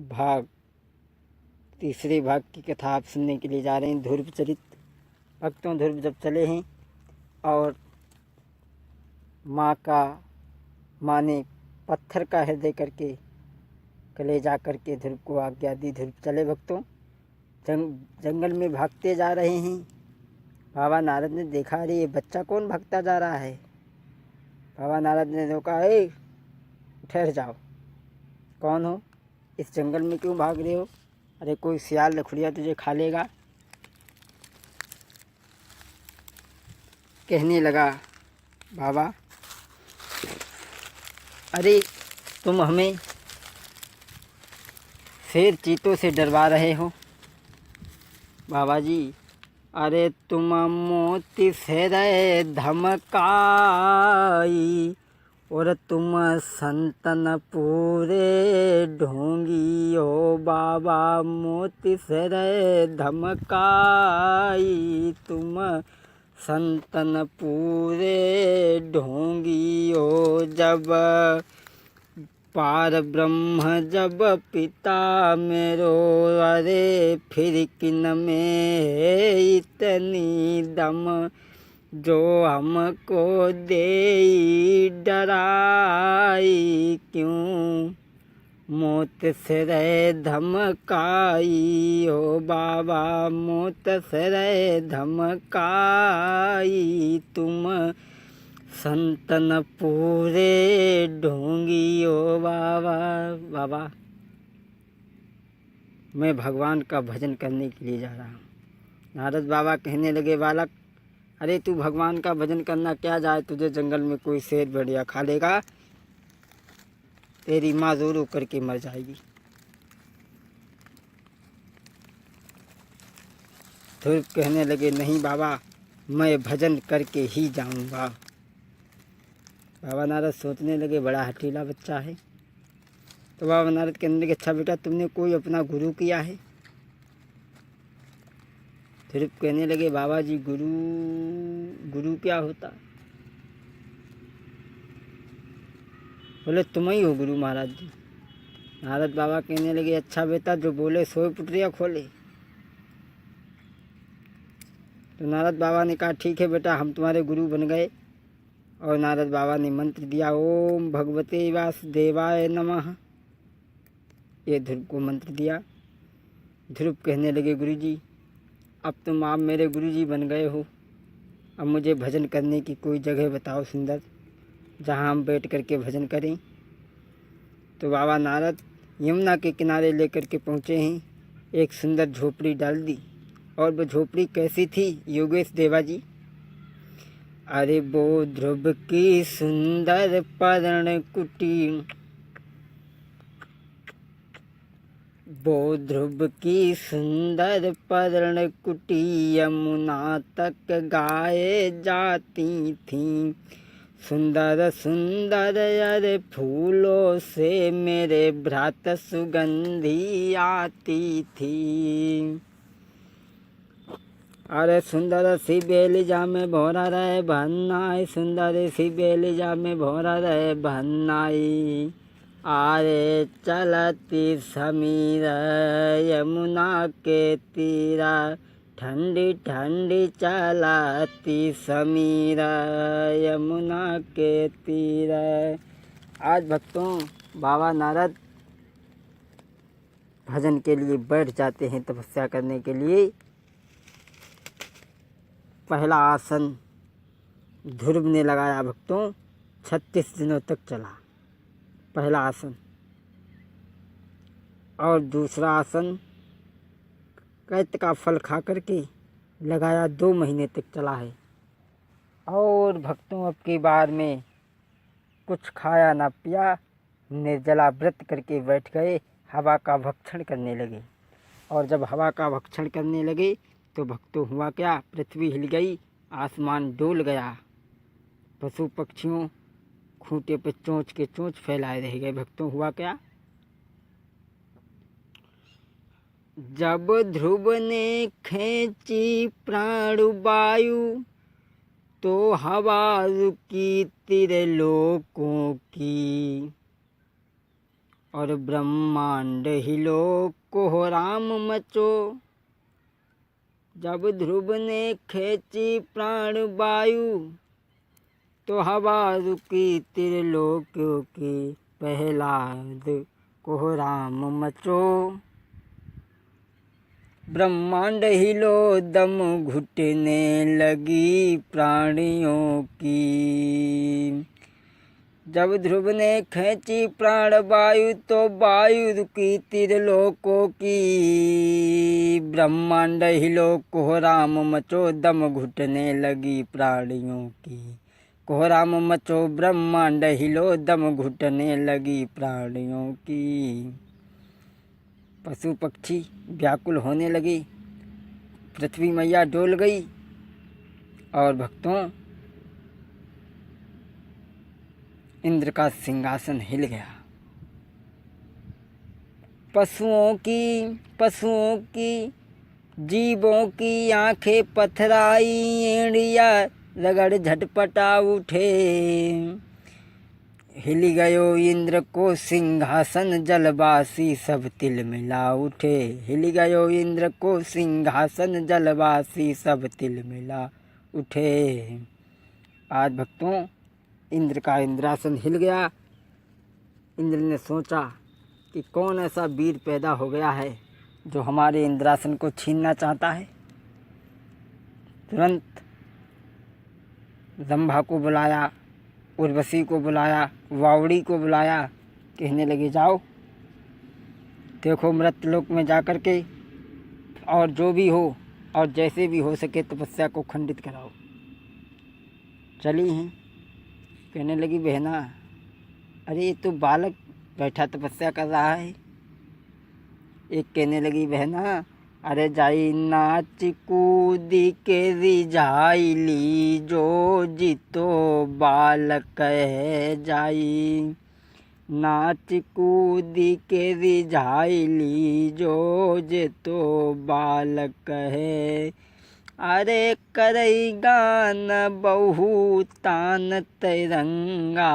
भाग तीसरे भाग की कथा आप सुनने के लिए जा रहे हैं। ध्रुव चरित। भक्तों, ध्रुव जब चले हैं और माँ ने पत्थर का हृदय करके कलेजा करके ध्रुव को आज्ञा दी। ध्रुव चले भक्तों, जंगल में भागते जा रहे हैं। बाबा नारद ने देखा, अरे ये बच्चा कौन भागता जा रहा है। बाबा नारद ने रोका, ए ठहर जाओ, कौन हो, इस जंगल में क्यों भाग रहे हो। अरे कोई सियाल लखड़िया तुझे खा लेगा। कहने लगा, बाबा अरे तुम हमें शेर चीतों से डरवा रहे हो। बाबा जी, अरे तुम मोती से धमकाई और तुम संतन पूरे ढोंगी हो। बाबा मोती से धमकाई, तुम संतन पूरे ढोंगी हो। जब पार ब्रह्म जब पिता मेरो, अरे फिर किन में इतनी दम, जो हमको दे डराई। क्यों मौत से रहे धमकाई हो। बाबा मौत से रहे धमकाई, तुम संतन पूरे ढोंगी हो। बाबा मैं भगवान का भजन करने के लिए जा रहा हूँ। नारद बाबा कहने लगे, बालक अरे तू भगवान का भजन करना क्या जाए, तुझे जंगल में कोई शेर बढ़िया खा लेगा, तेरी माँ रो रो करके मर जाएगी। ध्रुव कहने लगे, नहीं बाबा, मैं भजन करके ही जाऊंगा। बाबा नारद सोचने लगे, बड़ा हठीला बच्चा है। तो बाबा नारद कहने लगे, अच्छा बेटा, तुमने कोई अपना गुरु किया है। ध्रुव कहने लगे, बाबा जी गुरु क्या होता। बोले, तुम ही हो गुरु महाराज जी। नारद बाबा कहने लगे, अच्छा बेटा, जो बोले सोए पुटरिया खोले। तो नारद बाबा ने कहा, ठीक है बेटा, हम तुम्हारे गुरु बन गए। और नारद बाबा ने मंत्र दिया, ओम भगवते वासुदेवाय नमः। ये ध्रुव को मंत्र दिया। ध्रुव कहने लगे, गुरुजी अब तुम आप मेरे गुरुजी बन गए हो, अब मुझे भजन करने की कोई जगह बताओ सुंदर, जहाँ हम बैठ करके भजन करें। तो बाबा नारद यमुना के किनारे लेकर के पहुँचे हैं। एक सुंदर झोपड़ी डाल दी। और वो झोपड़ी कैसी थी योगेश देवा जी। अरे वो ध्रुव की सुंदर पर्ण कुटी, वो ध्रुव की सुंदर पर्ण कुटी, यमुना तक गाए जाती थीं। सुंदर सुंदर अरे फूलों से मेरे भ्रात सुगंधी आती थी। अरे सुंदर सी बेलिजा में भौरा रहे भन्नाई, सुंदर सी बेलिजा में भौरा रहे भन्नाई। आरे चलती समीर यमुना के तीरा, ठंडी ठंडी चलती समीर यमुना के तीर। आज भक्तों, बाबा नारद भजन के लिए बैठ जाते हैं, तपस्या करने के लिए। पहला आसन ध्रुव ने लगाया भक्तों, 36 दिनों तक चला पहला आसन। और दूसरा आसन कैत का फल खा करके लगाया, 2 महीने तक चला है। और भक्तों, अब की बार में कुछ खाया ना पिया, निर्जला व्रत करके बैठ गए, हवा का भक्षण करने लगे। और जब हवा का भक्षण करने लगे तो भक्तों हुआ क्या, पृथ्वी हिल गई, आसमान डोल गया, पशु पक्षियों खूंटे पे चोंच के चोंच फैलाए रह गए। भक्तों हुआ क्या, जब ध्रुव ने खींची प्राणवायु, तो हवा रुकी त्रिलोकों की। और ब्रह्मांड हिलो कोहराम मचो। जब ध्रुव ने खींची प्राण वायु, तो हवा रुकी त्रिलोक्यों की, प्रहलाद कोहराम मचो। ब्रह्मांड हिलो दम घुटने लगी प्राणियों की। जब ध्रुव ने खींची प्राण वायु, तो वायु रुकी त्रिलोकों की। ब्रह्मांड हिलो कोहराम मचो, दम घुटने लगी प्राणियों की। कोहराम मचो ब्रह्मांड हिलो, दम घुटने लगी प्राणियों की। पशु पक्षी व्याकुल होने लगे, पृथ्वी मैया डोल गई और भक्तों इंद्र का सिंहासन हिल गया। पशुओं की जीवों की आंखें पथराई, एड़िया रगड़ झटपटा उठे। हिल गयो इंद्र को सिंहासन, जलवासी सब तिल मिला उठे। हिल गयो इंद्र को सिंहासन, जलवासी सब तिल मिला उठे। आज भक्तों इंद्र का इंद्रासन हिल गया। इंद्र ने सोचा कि कौन ऐसा वीर पैदा हो गया है जो हमारे इंद्रासन को छीनना चाहता है। तुरंत रंभा को बुलाया, उर्वशी को बुलाया, वावड़ी को बुलाया। कहने लगे जाओ देखो मृतलोक में जाकर के, और जो भी हो और जैसे भी हो सके तपस्या को खंडित कराओ। चली हैं। कहने लगी बहना, अरे ये तो बालक बैठा तपस्या कर रहा है। एक कहने लगी बहना, अरे जाई नाच कूदी के रिझाई ली, जो जितो बालक है जाई। नाच कूदी के रिझाई ली, जो जितो बालक है। अरे करई गान बहु तान तिरंगा,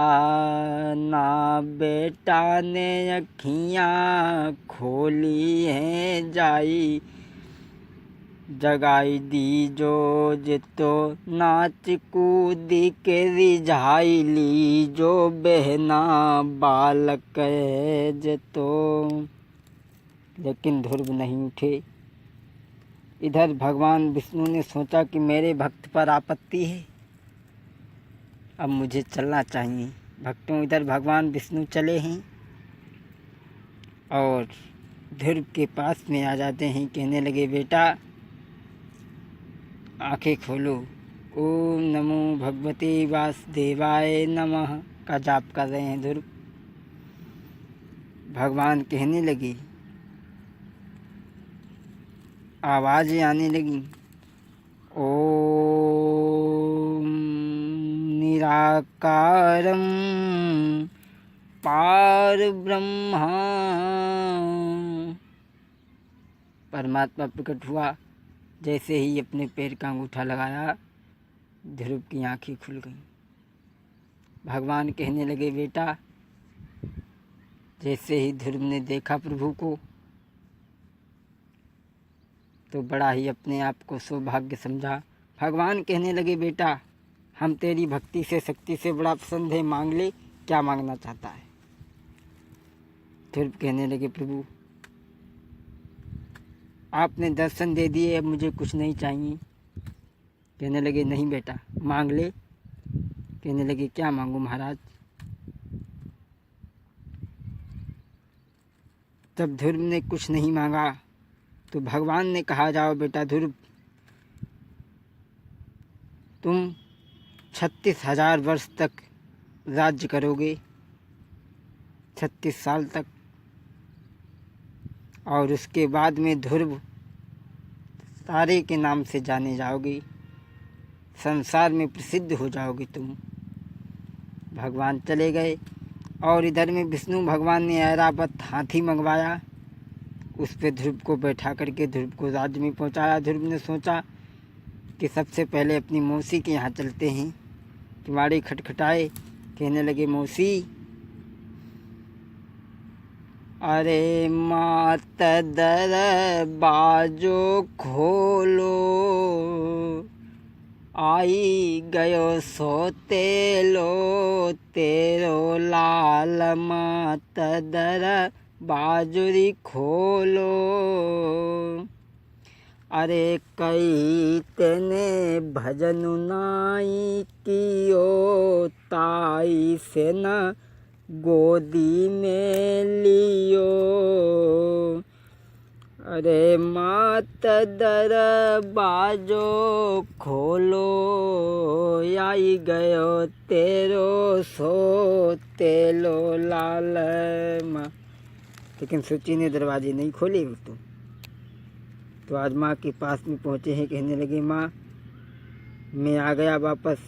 ना बेटा ने अखियाँ खोली हैं जाई। जगाई दी जो जितो नाच कूदी के रिझाई ली, जो बहना बालक है जितो। लेकिन ध्रुव नहीं उठे। इधर भगवान विष्णु ने सोचा कि मेरे भक्त पर आपत्ति है, अब मुझे चलना चाहिए। भक्तों इधर भगवान विष्णु चले हैं और ध्रुव के पास में आ जाते हैं। कहने लगे बेटा आंखें खोलो, ओम नमो भगवते वासुदेवाय नमः का जाप कर रहे हैं ध्रुव। भगवान कहने लगे, आवाज़ें आने लगी, ओम निराकारं पार ब्रह्मा। परमात्मा प्रकट हुआ। जैसे ही अपने पैर का अंगूठा लगाया, ध्रुव की आंखें खुल गईं। भगवान कहने लगे बेटा, जैसे ही ध्रुव ने देखा प्रभु को तो बड़ा ही अपने आप को सौभाग्य समझा। भगवान कहने लगे बेटा हम तेरी भक्ति से शक्ति से बड़ा पसंद है, मांग ले, क्या मांगना चाहता है। ध्रुव कहने लगे प्रभु आपने दर्शन दे दिए, अब मुझे कुछ नहीं चाहिए। कहने लगे नहीं बेटा मांग ले। कहने लगे क्या मांगू महाराज। तब ध्रुव ने कुछ नहीं मांगा तो भगवान ने कहा जाओ बेटा ध्रुव तुम 36,000 वर्ष तक राज्य करोगे, 36 साल तक, और उसके बाद में ध्रुव तारे के नाम से जाने जाओगे, संसार में प्रसिद्ध हो जाओगे तुम। भगवान चले गए और इधर में विष्णु भगवान ने ऐरावत हाथी मंगवाया, उस पे ध्रुव को बैठा करके ध्रुव को राज्य में पहुंचाया। ध्रुव ने सोचा कि सबसे पहले अपनी मौसी के यहाँ चलते हैं। किवाड़ी खटखटाए, कहने लगे मौसी अरे मात दरवाजो खोलो, आई गयो सोतेलो तेरो लाल। मात दरवाजो खोलो, अरे कई तेने भजन नाई कियो, ताई से न गोदी में लियो। अरे मात दरवाजो खोलो, आई गयो तेरो सोतेलो लाल। माँ, लेकिन सूची ने दरवाजे नहीं खोले तो आज माँ के पास में पहुँचे हैं। कहने लगे माँ मैं आ गया वापस।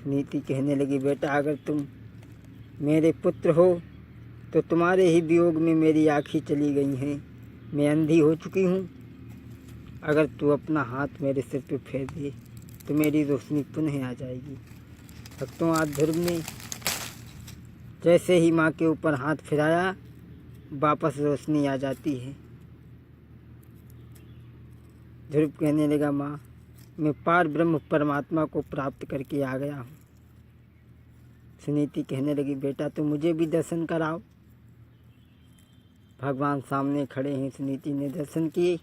नीति कहने लगी बेटा अगर तुम मेरे पुत्र हो तो तुम्हारे ही वियोग में मेरी आँखें चली गई हैं, मैं अंधी हो चुकी हूँ। अगर तू अपना हाथ मेरे सिर पे फेर दे तो मेरी रोशनी पुनः आ जाएगी। भक्तों, आज ध्रुव ने जैसे ही माँ के ऊपर हाथ फिराया वापस रोशनी आ जाती है। ध्रुव कहने लगा माँ मैं पार ब्रह्म परमात्मा को प्राप्त करके आ गया हूँ। सुनीति कहने लगी बेटा तो मुझे भी दर्शन कराओ। भगवान सामने खड़े हैं। सुनीति ने दर्शन किए।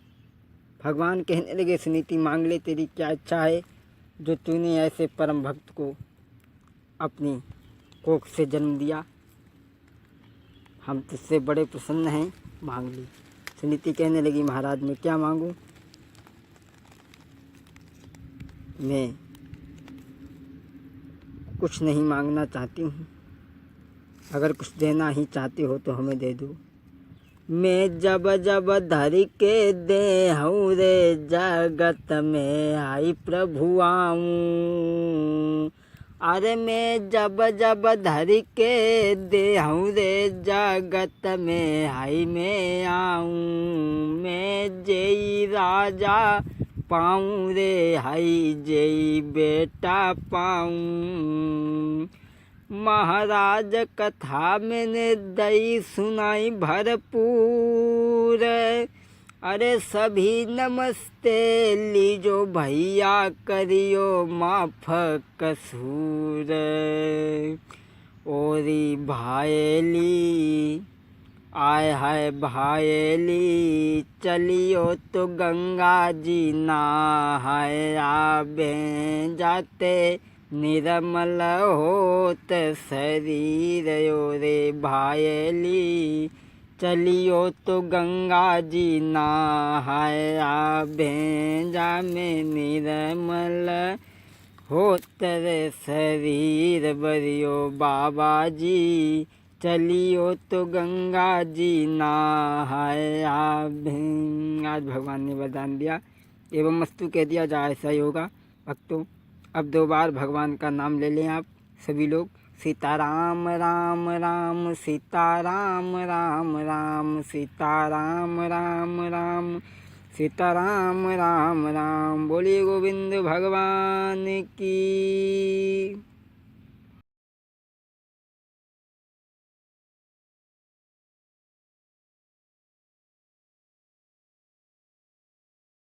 भगवान कहने लगे सुनीति मांग ले, तेरी क्या इच्छा है जो तूने ऐसे परम भक्त को अपनी कोख से जन्म दिया। हम तुझसे बड़े प्रसन्न हैं, मांग ली। सुनीति कहने लगी महाराज मैं क्या मांगूं। मैं कुछ नहीं मांगना चाहती हूँ, अगर कुछ देना ही चाहते हो तो हमें दे दो। मैं जब जब धर के दे हूँ रे जगत में आई प्रभु आऊँ। अरे मैं जब जब धर के दे हूँ रे जगत में आई मैं आऊँ। मैं जय राजा पाऊँ रे हाई जय बेटा पाऊँ। महाराज कथा मैंने दई सुनाई भरपूर। अरे सभी नमस्ते लीजो भैया करियो माफ कसूर। ओरी भायली आय हाय भायली चलियो तो गंगा जी नहाय आबे जाते निर्मल होत शरीर। रे भायली चलियो तो गंगा जी नहाय आबे जामे निर्मल होत रे शरीर। बरियो बाबा जी चलियो तो गंगा जी नहाय आबे। आज भगवान ने वरदान दिया एवं मस्तु कह दिया जा ऐसा ही होगा। भक्तों, अब 2 बार भगवान का नाम ले लें आप सभी लोग। सीताराम राम राम सीताराम राम राम सीताराम राम राम सीताराम राम राम। बोलिए गोविंद भगवान की।